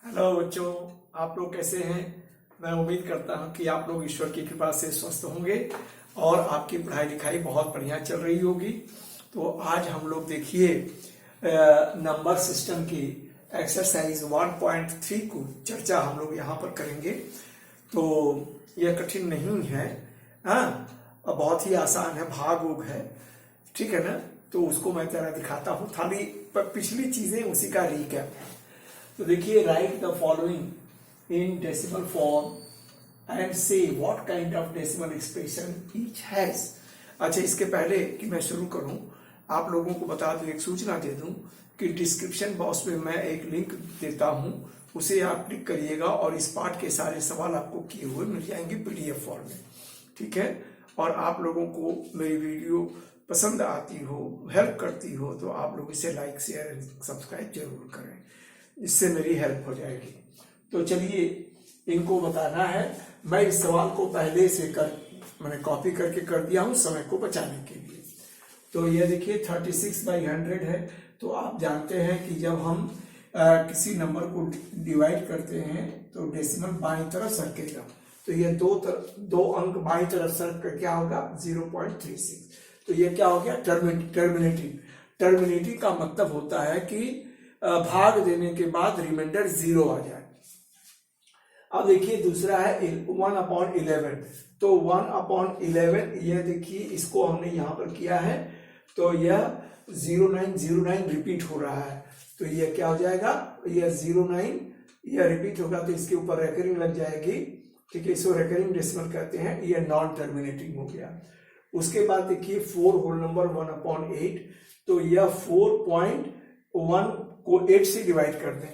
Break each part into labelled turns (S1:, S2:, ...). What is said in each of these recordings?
S1: Hello बच्चों, आप लोग कैसे हैं। मैं उम्मीद करता हूं कि आप लोग ईश्वर की कृपा से स्वस्थ होंगे और आपकी पढ़ाई लिखाई बहुत बढ़िया चल रही होगी। तो आज हम लोग देखिए नंबर सिस्टम की एक्सरसाइज 1.3 को चर्चा हम लोग यहाँ पर करेंगे। तो यह कठिन नहीं है, हाँ, और बहुत ही आसान है, भाग उग है, ठीक है ना। तो उसको मैं जरा दिखाता हूँ, खाली पिछली चीजें उसी का रीकैप है। तो देखिए, write the following in decimal form and say what kind of decimal expression each has. अच्छा, इसके पहले कि मैं शुरू करूं, आप लोगों को बता दूं, एक सूचना दे दूं कि डिस्क्रिप्शन बॉक्स में मैं एक लिंक देता हूं, उसे आप क्लिक करिएगा और इस पाठ के सारे सवाल आपको किए हुए मिल जाएंगे पीडीएफ फॉर्म में, ठीक है। और आप लोगों को मेरी वीडियो पसंद आती हो, हेल्प करती हो, तो आप लोग इसे लाइक शेयर एंड सब्सक्राइब जरूर करें, इससे मेरी हेल्प हो जाएगी। तो चलिए, इनको बताना है। मैं इस सवाल को पहले से मैंने कॉपी करके कर दिया हूं समय को बचाने के लिए। तो ये देखिए 36/100 है। तो आप जानते हैं कि जब हम किसी नंबर को डिवाइड करते हैं तो डेसिमल बाईं तरफ सरकेगा। तो ये दो अंक बाईं तरफ सरक कर क्या होगा, 0.36। तो ये क्या हो गया, टर्मिनेटिंग। टर्मिनेटिंग का मतलब होता है कि भाग देने के बाद रिमाइंडर 0 आ जाए। अब देखिए दूसरा है 1/11। तो 1/11, यह देखिए इसको हमने यहां पर किया है, तो यह 0909 रिपीट हो रहा है। तो यह क्या हो जाएगा, यह 09, यह रिपीट होगा तो इसके ऊपर रेकरिंग लग जाएगी, ठीक है। इसको रेकरिंग डेसिमल कहते हैं। यह नॉन टर्मिनेटिंग हो गया। उसके बाद देखिए 4 होल नंबर 1/8। तो यह 4.1 को 8 से डिवाइड कर दें,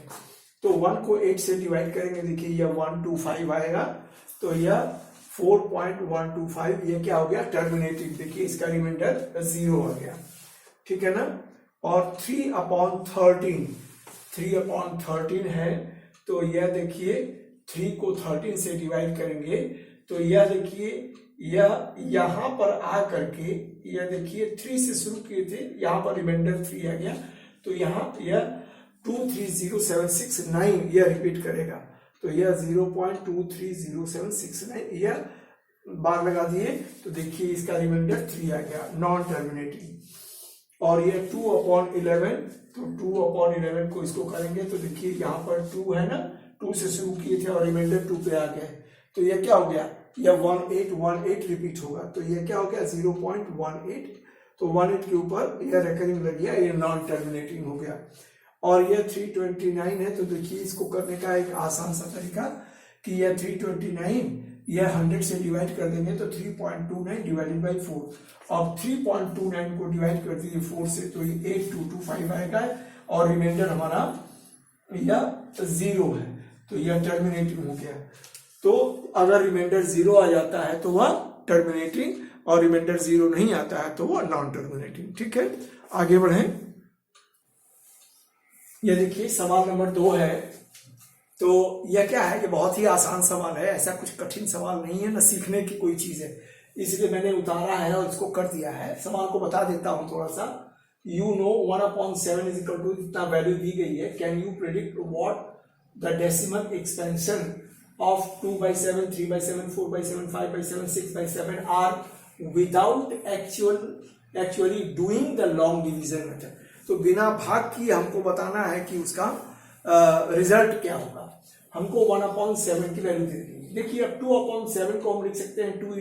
S1: तो 1 को 8 से डिवाइड करेंगे, देखिए यह 125 आएगा। तो यह 4.125, यह क्या हो गया, टर्मिनेटिंग। देखिए इसका रिमाइंडर 0 आ गया, ठीक है ना। और 3/13 है। तो यह देखिए 3 को 13 से डिवाइड करेंगे, तो यह देखिए यह यहां पर आ करके, यह देखिए 3 से शुरू किए थे, यहां पर रिमाइंडर 3 आ गया। तो यहां यह 230769 यह रिपीट करेगा। तो यह 0.230769 यह बार लगा दिए, तो देखिए इसका रिमाइंडर 3 आ गया, नॉन टर्मिनेटिंग। और यह 2/11, तो 2/11 को इसको करेंगे, तो देखिए यहाँ पर 2 है ना, 2 से शुरू किए थे और रिमाइंडर 2 पे आ गए। तो यह क्या हो गया, यह 1818 रिपीट होगा। तो यह क्या हो गया, 0.18। तो 18 के ऊपर यह रेकरिंग लग गया, यह नॉन टर्मिनेटिंग हो गया। और यह 329 है। तो देखिए इसको करने का एक आसान सा तरीका कि यह 329, यह 100 से डिवाइड कर देंगे, तो 3.29 डिवाइडेड बाई 4। अब 3.29 को डिवाइड कर दीजिए 4 से, तो ये 8225 आएगा और रिमाइंडर हमारा यह 0 है। तो यह टर्मिनेटिंग हो गया। तो अगर रिमाइंडर 0 आ जाता है तो वह टर्मिनेटिंग, और रिमाइंडर 0 नहीं आता है तो वह नॉन टर्मिनेटिंग, ठीक है। आगे बढ़ें। ये देखिए सवाल नंबर 2 है। तो यह क्या है कि बहुत ही आसान सवाल है, ऐसा कुछ कठिन सवाल नहीं है, न सीखने की कोई चीज है, इसलिए मैंने उतारा है और इसको कर दिया है। सवाल को बता देता हूं थोड़ा सा। You know 1/7 is equal to इतना वैल्यू दी गई है। Can you predict what the decimal expansion of 2/7, 3/7, 4/7, 5/7, 6/7 are without actually doing the long division method. तो बिना भाग की हमको बताना है कि उसका रिजल्ट क्या होगा। हमको 1/7 की वैल्यू दे दी। देखिए अब 2/7 को हम लिख सकते हैं 2 ×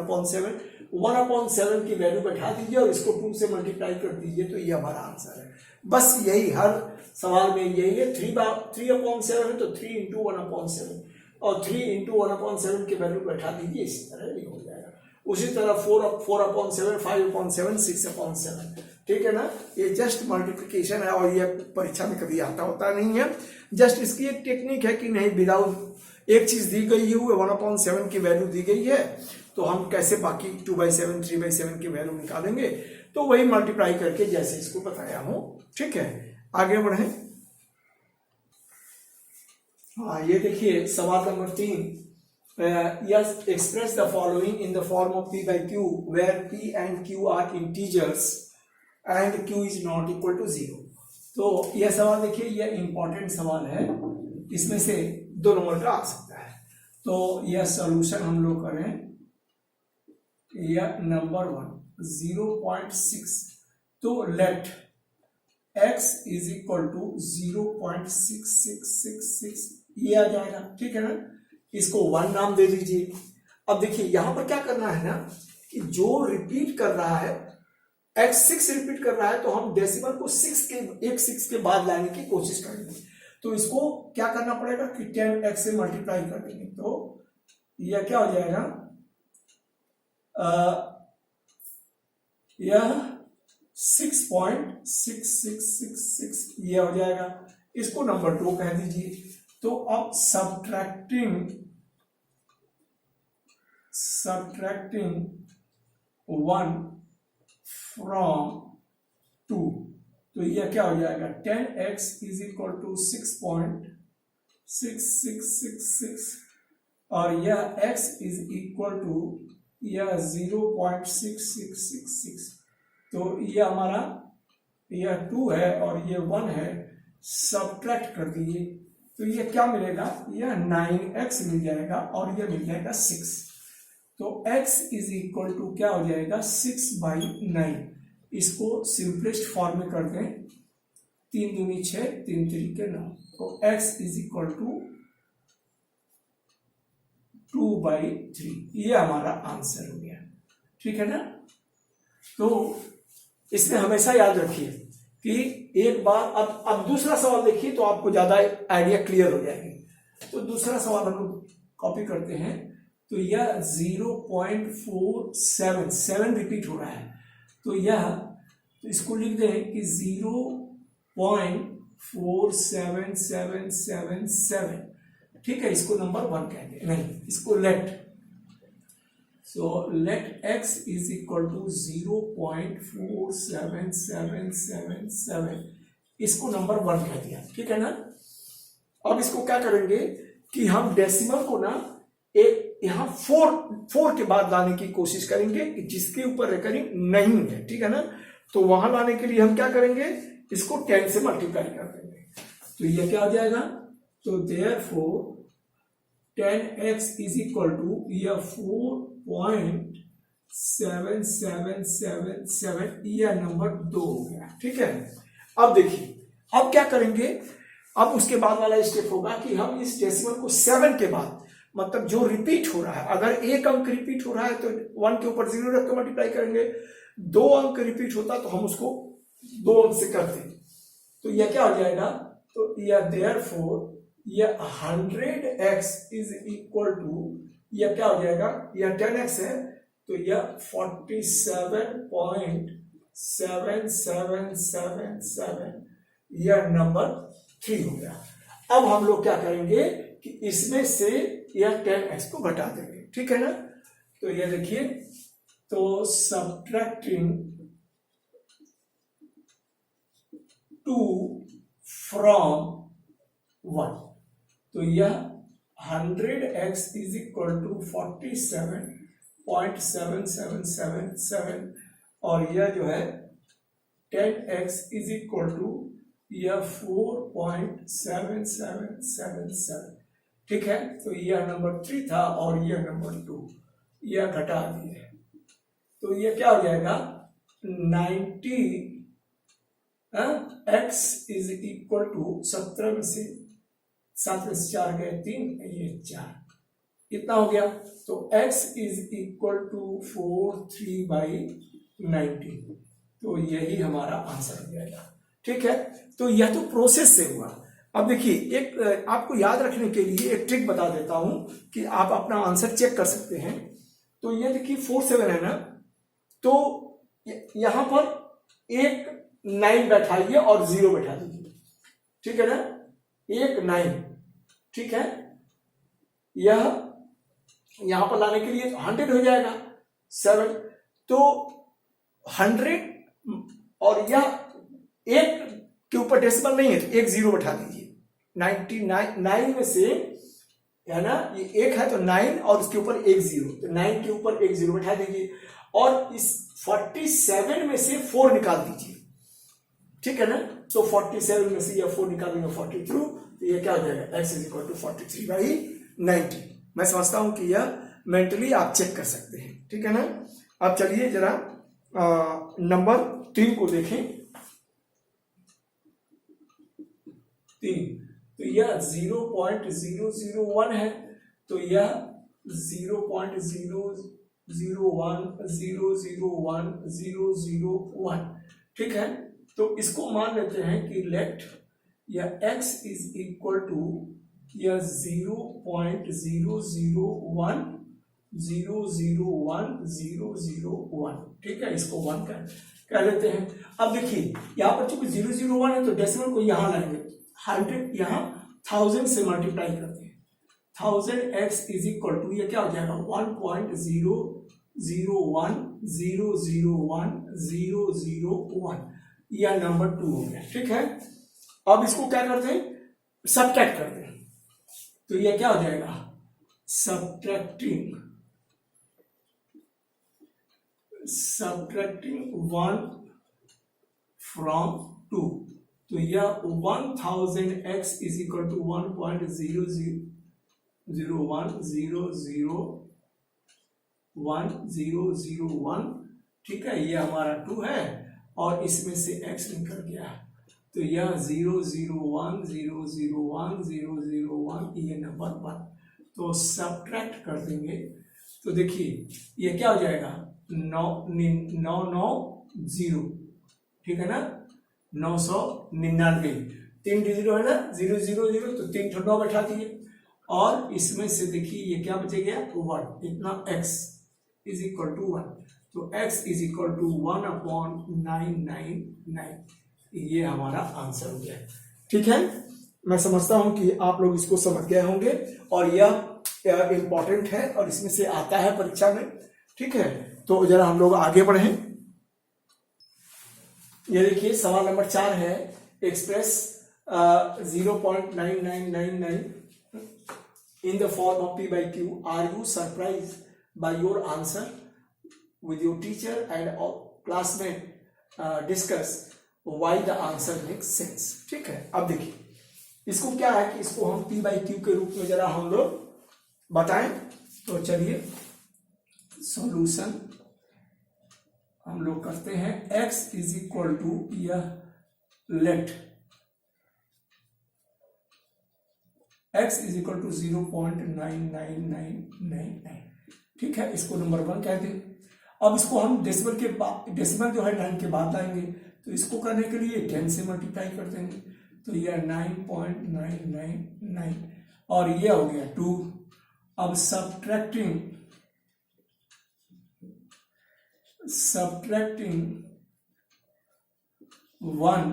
S1: 1/7। 1/7 की वैल्यू बैठा दीजिए और इसको 2 से मल्टीप्लाई कर दीजिए, तो ये हमारा आंसर है। बस यही, हर सवाल में यही है। 3/7 है तो 3 × 1/7, और 3 × 1/7 की वैल्यू बैठा दीजिए, इसी तरह ये हो जाएगा। उसी तरह 4/7, 5/7, 6/7, ठीक है ना। ये जस्ट मल्टीप्लिकेशन है और ये परीक्षा में कभी आता होता नहीं है। जस्ट इसकी एक टेक्निक है कि नहीं, विदाउट एक चीज दी गई है, 1/7 की वैल्यू दी गई है, तो हम कैसे बाकी 2/7, 3/7 की वैल्यू निकालेंगे। तो वही मल्टीप्लाई करके जैसे इसको बताया हूं, ठीक है। आगे बढ़े। हाँ, ये देखिए सवाल number 3। yes, express the following in the form of p/q where p and q are integers and q is not equal to 0। तो यह सवाल देखिए, यह इंपॉर्टेंट सवाल है। इसमें से 2 नंबर का आ सकता है। तो यह सॉल्यूशन हम लोग करें, यह नंबर 1 0.6, तो let x is equal to 0.6666 ये आ जाएगा, ठीक है ना। इसको 1 नाम दे दीजिए। अब देखिए यहां पर क्या करना है ना कि जो रिपीट कर रहा है x 6 रिपीट कर रहा है, तो हम डेसिमल को 6 के बाद लाने की कोशिश करेंगे। तो इसको क्या करना पड़ेगा कि 10x से मल्टीप्लाई कर देंगे, तो यह क्या हो जाएगा, यह 6.6666 ये हो जाएगा। इसको नंबर 2 कह दीजिए। तो अब सब्ट्रैक्टिंग 1 फ्रॉम 2, तो यह क्या हो जाएगा, 10x इज इक्वल टू 6.6666 और यह x इज इक्वल टू यह 0.6666, तो ये हमारा यह 2 है और ये 1 है, सब्ट्रैक्ट कर दीजिए तो ये क्या मिलेगा, यह 9x मिल जाएगा और यह मिल जाएगा 6। तो x इज इक्वल टू क्या हो जाएगा, 6/9। इसको सिंपलेस्ट फॉर्म में कर दें, 3 दूनी 6, 3 3 9, तो x इज इक्वल टू 2/3, ये हमारा आंसर हो गया, ठीक है ना। तो इसमें हमेशा याद रखिए कि एक बार अब दूसरा सवाल देखिए तो आपको ज्यादा आइडिया क्लियर हो जाएगी। तो दूसरा सवाल हम लोग कॉपी करते हैं, तो यह 0.477 रिपीट हो रहा है, तो यह तो इसको लिख दें कि 0.47777, ठीक है। इसको नंबर 1 कहते हैं, नहीं इसको late, so let x is equal to 0.47777, इसको नंबर 1 कह दिया, ठीक है ना। अब इसको क्या करेंगे कि हम डेसिमल को ना एक यहां 4 के बाद लाने की कोशिश करेंगे जिसके ऊपर रेकरिंग नहीं है, ठीक है ना। तो वहां लाने के लिए हम क्या करेंगे, इसको 10 से मल्टीप्लाई कर देंगे, तो ये क्या हो जाएगा, तो therefore 10x is equal to यह 4.7777, यह नंबर 2 हो गया, ठीक है। अब देखिए अब क्या करेंगे, अब उसके बाद वाला स्टेप होगा कि हम इस डेसिमल को 7 के बाद, मतलब जो रिपीट हो रहा है, अगर एक अंक रिपीट हो रहा है तो 1 के ऊपर 0 रख के मल्टीप्लाई करेंगे, 2 अंक रिपीट होता तो हम उसको 2 अंक से करते, तो यह क्या हो जाएगा, तो यह therefore यह 100x इज इक्वल टू यह क्या हो जाएगा, यह 10x है तो यह 47.7777, यह नंबर 3 हो गया। अब हम लोग क्या करेंगे कि इसमें से यह 10x को घटा देंगे, ठीक है ना। तो यह देखिए, तो सब्ट्रैक्टिंग 2 फ्रॉम 1, तो यह 100x इज इक्वल टू 47.7777 और यह जो है 10x इज इक्वल टू यह 4.7777, ठीक है। तो यह नंबर 3 था और यह नंबर 2, यह घटा दिए, तो यह क्या हो जाएगा, 90x इज इक्वल टू 17 में से 7 में से 4 गए 3, ये 4, इतना हो गया। तो x इज इक्वल टू 43/90, तो यही हमारा आंसर हो जाएगा, ठीक है। तो यह तो प्रोसेस से हुआ। अब देखिए एक आपको याद रखने के लिए एक ट्रिक बता देता हूं कि आप अपना आंसर चेक कर सकते हैं। तो ये देखिए 47 है ना, तो यहां पर एक 9 बैठाइए और 0 बैठा दीजिए, ठीक है ना, एक 9, ठीक है। यह यहां पर लाने के लिए 100 हो जाएगा 7, तो 100 और यह एक के ऊपर डेसिमल नहीं है तो एक 0 बैठा दीजिए। 99 में से है ना, ये 1 है तो 9 और उसके ऊपर एक 0, तो 9 के ऊपर एक 0 बैठा दीजिए और इस 47 में से 4 निकाल दीजिए, ठीक है ना। तो 47 में से यह 4 निकालेंगे 42, तो ये क्या हो जाएगा x इज इक्वल टू 43/90। मैं समझता हूं कि यह मेंटली आप चेक कर सकते हैं, ठीक है ना। अब चलिए जरा नंबर 3 को देखें। 3, तो यह 0.001 है, तो यह 0.001001001, ठीक है। तो इसको मान लेते हैं कि लेट यह x इज इक्वल टू यह 0.001001001, ठीक है, इसको 1 कह लेते हैं। अब देखिए यहाँ पर चूंकि 001 है तो डेसिमल को यहाँ लाएंगे, 100 यहाँ 1000 से मल्टीप्लाई करते हैं, 1000x इज इक्वल टू ये क्या हो जाएगा 1.001001001, यह नंबर 2 हो गया, ठीक है। अब इसको क्या करते हैं, सबट्रैक्ट करते हैं, तो ये क्या हो जाएगा सब्ट्रैक्टिंग 1 फ्रॉम 2, तो यह 1000x इज इक्वल टू 1.001001001, ठीक है, ये हमारा 2 है और इसमें से x निकल गया, तो यह 0.001001001, ये नंबर 1। तो सब्ट्रैक्ट कर देंगे तो देखिए ये क्या हो जाएगा 990, ठीक है ना, 999, 3 डिजिट है ना, 000, तो 3 9 बैठा दिए, और इसमें से देखिए ये क्या बचे गया 1, इतना x इज इक्वल टू 1, तो x इज इक्वल टू 1/999, ये हमारा आंसर हो गया, ठीक है। मैं समझता हूं कि आप लोग इसको समझ गए होंगे और यह इंपॉर्टेंट है और इसमें से आता है परीक्षा में, ठीक है। तो जरा हम लोग आगे बढ़े। ये देखिए सवाल नंबर 4 है, express 0.9999 in the form of p by q. Are you surprised by your answer? With your teacher and classmate discuss why the answer makes sense, ठीक है। अब देखिए इसको क्या है कि इसको हम p by q के रूप में जरा हम लोग बताएं, तो चलिए सॉल्यूशन हम लोग करते हैं। x इज इक्वल टू यह let x is equal to 0.99999, ठीक है, इसको नंबर 1 कहते हैं। अब इसको हम डेसिमल के बाद, डेसिमल जो है 9 के बाद लाएंगे, तो इसको करने के लिए 10 से मल्टीप्लाई कर देंगे, तो यह 9.999 और ये हो गया 2। अब सब्ट्रैक्टिंग 1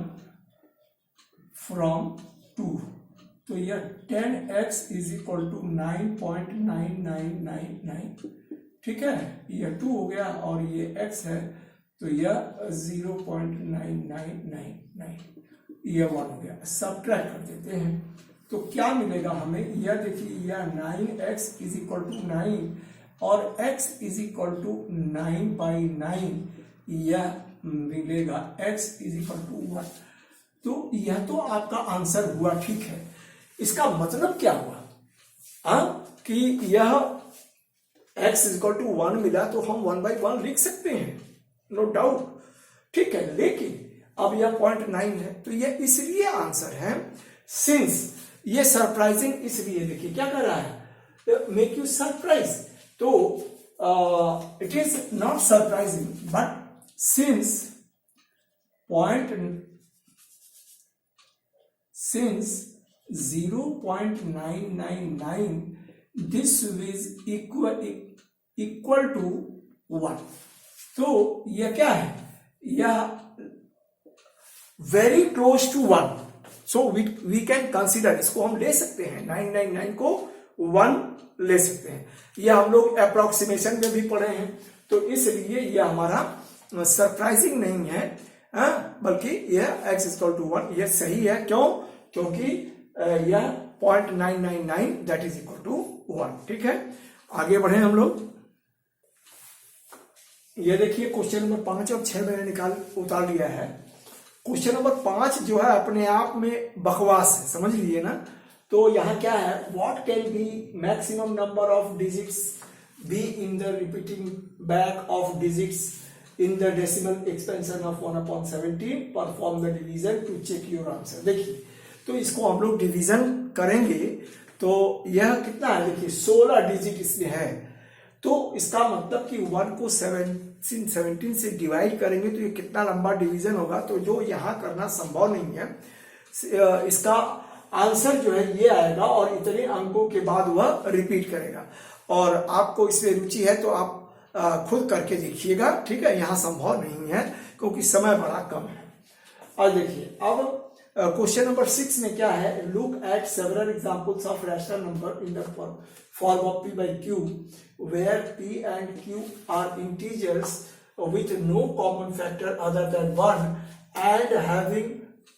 S1: फ्रॉम 2, तो यह 10x इज इक्वल टू 9.9999, ठीक है, यह 2 हो गया और ये x है, तो यह 0.9999, यह 1 हो गया। सब्ट्रैक्ट कर देते हैं तो क्या मिलेगा हमें, यह देखिए यह 9x इज इक्वल टू 9 और x इज इक्वल टू 9/9, यह मिलेगा x इज इक्वल टू 1। तो यह तो आपका आंसर हुआ, ठीक है। इसका मतलब क्या हुआ कि यह x इज इक्वल टू 1 मिला तो हम 1/1 लिख सकते हैं, नो डाउट, ठीक है। लेकिन अब यह 0.9 है, तो यह इसलिए आंसर है सिंस ये सरप्राइजिंग, इसलिए देखिए क्या कर रहा है, मेक यू सरप्राइज, तो it is not surprising but since 0.999 this is equal to 1, तो यह क्या है, यह very close to 1, so we can consider, इसको हम ले सकते हैं 999 को 1 ले सकते हैं। यह हम लोग अप्रोक्सीमेशन में भी पढ़े हैं, तो इसलिए यह हमारा सरप्राइजिंग नहीं है, बल्कि यह x इक्वल टू 1 यह सही है। क्यों? क्योंकि यह 0.999 दैट इज इक्वल टू 1, ठीक है। आगे बढ़े हम लोग। ये देखिए क्वेश्चन नंबर 5 और 6 मैंने उतार लिया है। क्वेश्चन नंबर 5 जो है अपने आप में बकवास है, समझ लीजिए ना। तो यहाँ क्या है, what can be maximum number of digits be in the repeating back of digits in the decimal expansion of 1/17, perform the division to check your answer. देखिए, तो इसको हम लोग डिवीजन करेंगे तो यह कितना है, देखिए 16 डिजिट इसमें है। तो इसका मतलब कि 1 को 17 से डिवाइड करेंगे तो ये कितना लंबा डिवीजन होगा, तो जो यहाँ करना संभव नहीं है। इसका आंसर जो है ये आएगा और इतने अंकों के बाद वह रिपीट करेगा। और आपको इसमें रुचि है तो आप खुद करके देखिएगा, ठीक है। यहाँ संभव नहीं है क्योंकि समय बड़ा कम है। और देखिए अब क्वेश्चन नंबर 6 में क्या है, look at several examples of rational number in the form of p by q where p and q are integers with no common factor other than 1 and having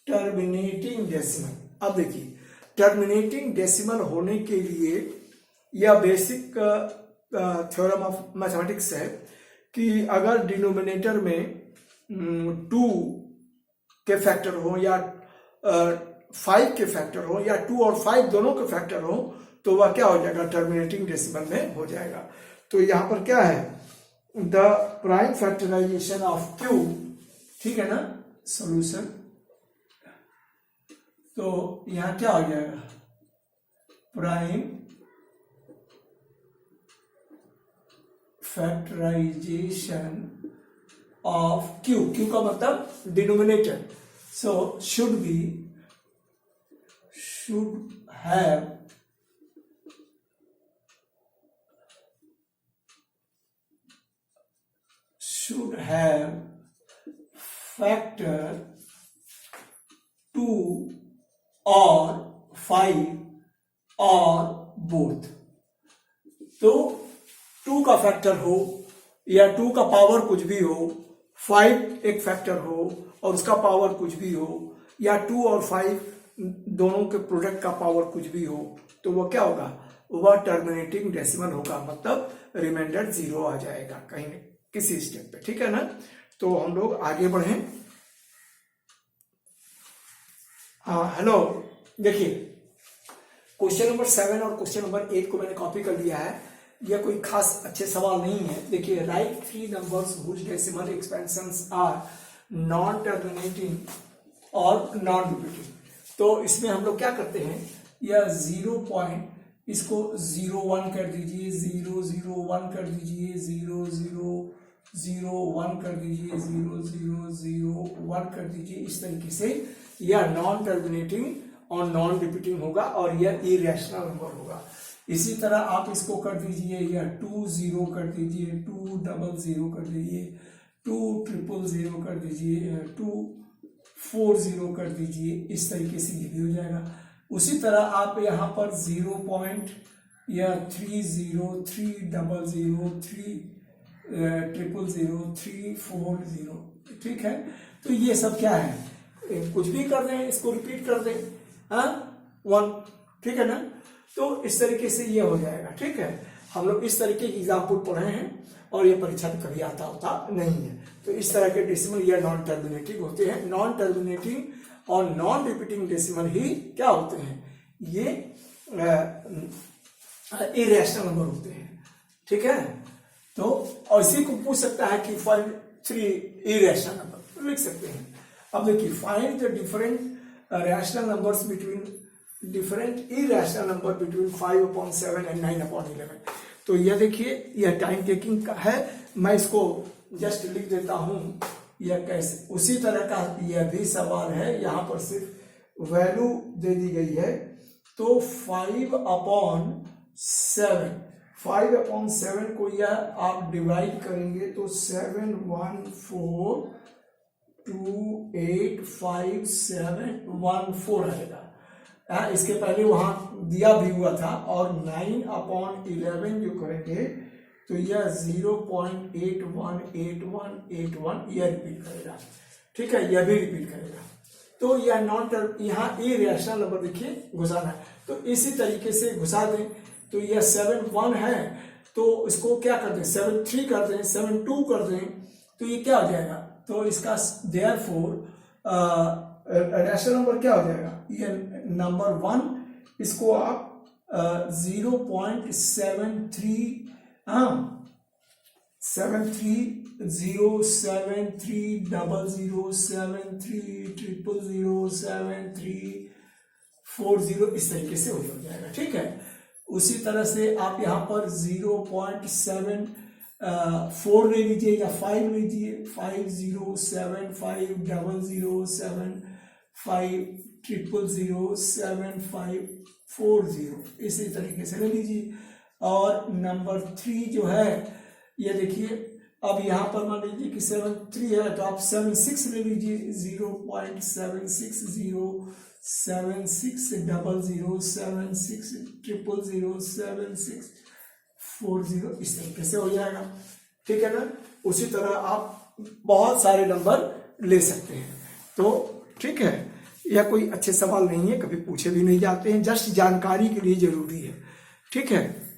S1: terminating decimal। अब देखिए, terminating decimal होने के लिए यह basic theorem of mathematics है कि अगर denominator में 2 के फैक्टर हो या 5 के फैक्टर हो या 2 और 5 दोनों के फैक्टर हो तो वह क्या हो जाएगा, टर्मिनेटिंग डेसिमल में हो जाएगा। तो यहां पर क्या है, the prime factorization of q, ठीक है ना, सॉल्यूशन। तो यहां क्या हो जाएगा, प्राइम फैक्टराइजेशन ऑफ q का मतलब denominator. So should have factor 2 or 5 or both। तो 2 का फैक्टर हो या 2 का पावर कुछ भी हो, 5 एक फैक्टर हो और उसका पावर कुछ भी हो, या 2 और 5 दोनों के प्रोडक्ट का पावर कुछ भी हो, तो वह क्या होगा, वह टर्मिनेटिंग डेसिमल होगा, मतलब रिमाइंडर 0 आ जाएगा कहीं किसी स्टेप पे, ठीक है ना। तो हम लोग आगे बढ़ें। हाँ हेलो, देखिए क्वेश्चन नंबर 7 और क्वेश्चन नंबर 8 को मैंने कॉपी कर लिया है। यह कोई खास अच्छे सवाल नहीं है। देखिए, write 3 numbers whose decimal expansions are non terminating और नॉन रिपीटिंग। तो इसमें हम लोग क्या करते हैं, यह 0 पॉइंट, इसको 0 1 कर दीजिए, 0 0 1 कर दीजिए, 0 0 0 1 कर दीजिए, 0 0 0 1 कर दीजिए। इस तरीके से यह नॉन टर्मिनेटिंग और नॉन रिपीटिंग होगा और यह इरेशनल नंबर होगा। इसी तरह आप इसको कर दीजिए, यह 2 0 कर दीजिए, 2 0 0 कर दीजिए, 2 0 0 कर दीजिए, 2 4 0 कर दीजिए। इस तरीके से ये भी हो जाएगा। उसी तरह आप यहाँ पर 0 पॉइंट या 3 0 3 0 0 3 0 0 3 4 0, ठीक है। तो ये सब क्या है, कुछ भी कर दें, इसको रिपीट कर दें, हाँ 1, ठीक है ना। तो इस तरीके से ये हो जाएगा, ठीक है। हम लोग इस तरीके की एग्जाम्पल पढ़े हैं और ये परीक्षा में कभी आता होता नहीं है। तो इस तरह के डेसिमल या नॉन टर्मिनेटिंग होते हैं। नॉन टर्मिनेटिंग और नॉन रिपीटिंग डेसिमल ही क्या होते हैं, ये इरेशनल नंबर होते हैं, ठीक है। तो और इसी को पूछ सकता है कि फाइंड 3 इरेशनल नंबर, लिख सकते हैं। अब देखिए, find the different rational numbers between different irrational number between 5/7 and 9/11। तो यह देखिए, यह टाइम टेकिंग का है, मैं इसको जस्ट लिख देता हूं यह कैसे। उसी तरह का यह भी सवाल है, यहां पर सिर्फ वैल्यू दे दी गई है। तो 5/7 को यह आप डिवाइड करेंगे तो 7 1 4 2 8 5 7 1 4 आएगा। इसके पहले वहां दिया भी हुआ था। और 9/11 जो करेंगे तो यह 0.818181 यह रिपीट करेगा, ठीक है, यह भी रिपीट करेगा। तो यह नॉन टर्म, यहाँ इरेशनल नंबर देखिए घुसाना है, तो इसी तरीके से घुसा दें। तो यह 7 1 है, तो इसको क्या कर दें, 7 3 कर दें, 7 2 कर दें, तो ये क्या हो जाएगा। तो इसका देयरफॉर रैशनल नंबर क्या हो जाएगा, ये नंबर 1, इसको आप 0.73 73007300073007340 इस तरीके से हो जाएगा। ठीक है, उसी तरह से आप यहाँ पर 0.74 ले लीजिए या 5 लीजिए, 50750007507540 इसी तरीके से ले लीजिए। और नंबर 3 जो है ये देखिए, अब यहाँ पर मान लीजिए कि 73 है तो आप 76 ले लीजिए, 0.76076076007640 इस तरीके से हो जाएगा। ठीक है ना, उसी तरह आप बहुत सारे नंबर ले सकते हैं। तो ठीक है, यह कोई अच्छे सवाल नहीं है, कभी पूछे भी नहीं जाते हैं, जस्ट जानकारी के लिए जरूरी है। ठीक है।